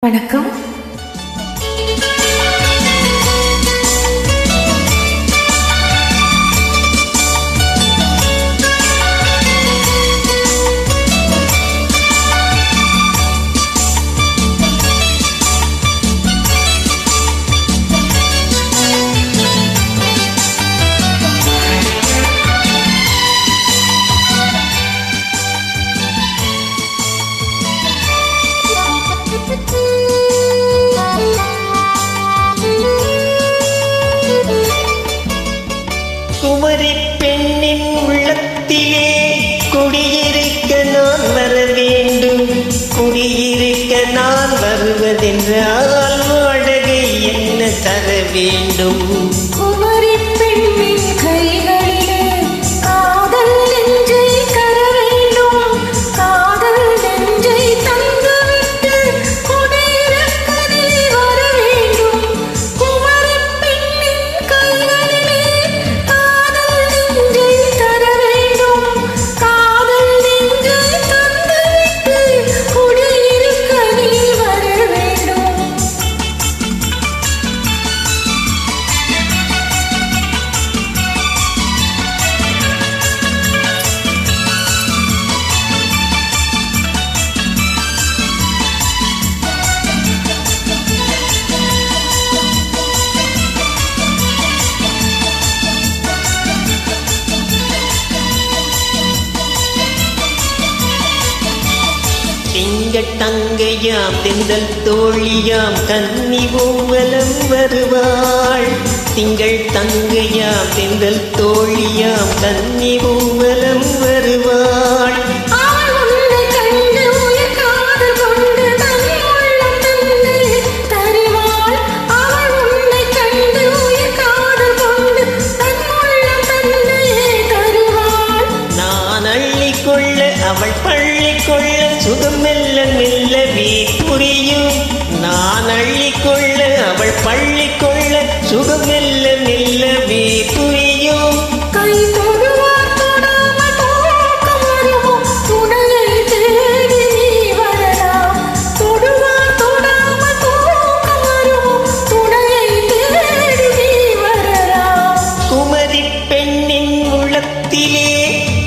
வணக்கம். குமரி பெண்ணின் உள்ளத்திலே குடியிருக்க நான் வர வேண்டும். குடியிருக்க நான் வருவதென்றால் வாடகை என்ன தர வேண்டும்? குமரி பெண்ணின் கைகளிலே காதல் நெஞ்சை கர வேண்டும். காதல் நெஞ்சை தந்துவிட்டு குடியிருக்க நீ வர வேண்டும். குமரி பெண்ணின் கைகளிலே காதல் நெஞ்சை தர வேண்டும். காதல் நெஞ்சை தந்துவிட்டு குடியிருக்க நீ வர வேண்டும். திங்கள் தங்கையாம் தென்றல் தோழியாம் கன்னி ஊவலம் வருவாள். திங்கள் தங்கையாம் தென்றல் தோழியாம் கன்னி ஊவலம் வருவாள். நான் அள்ளிக்கொள்ள அவள் பள்ளி கொள்ள சுகம் மெல்ல மெல்லவே புரியும். நான் அள்ளிக்கொள்ள அவள் பள்ளி கொள்ள சுகம் மெல்ல மெல்லவே புரியும். கை தொடுவார் தொடாமல் தூக்கம் வருமோ? துணையை தேடி நீ வரலாம். தொடுவார் தொடாமல் தூக்கம் வருமோ? துணையை தேடி நீ வரலாம். குமரி பெண்ணின் உள்ளத்திலே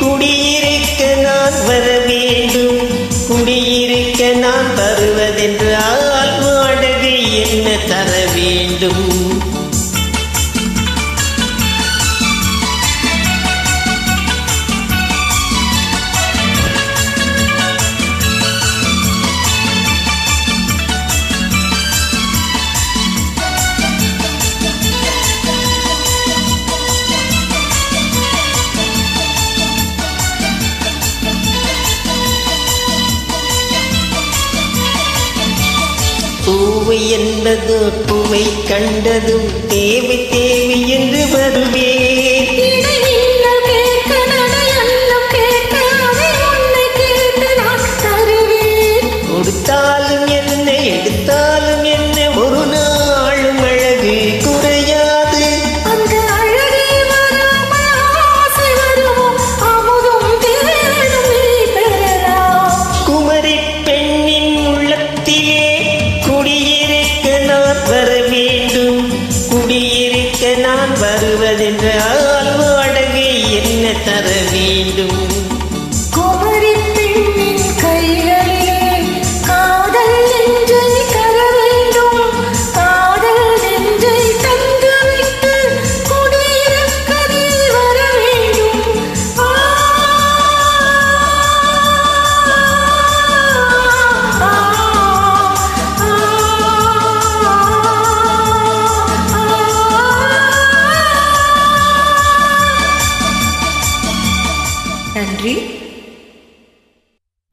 குடியிருக்க நான் வர வேண்டும். குடியிருக்க நான் வருவதென்றால் வாடகை என்ன தர வேண்டும்? பூவை என்பது பூவை கண்டதும் தேவை தேவை என்று வருவேன். இடையில்லம் கேட்க நடையல்லம் கேட்க அதை உன்னை கேட்டு நான் தருவேன். கொடுத்தால்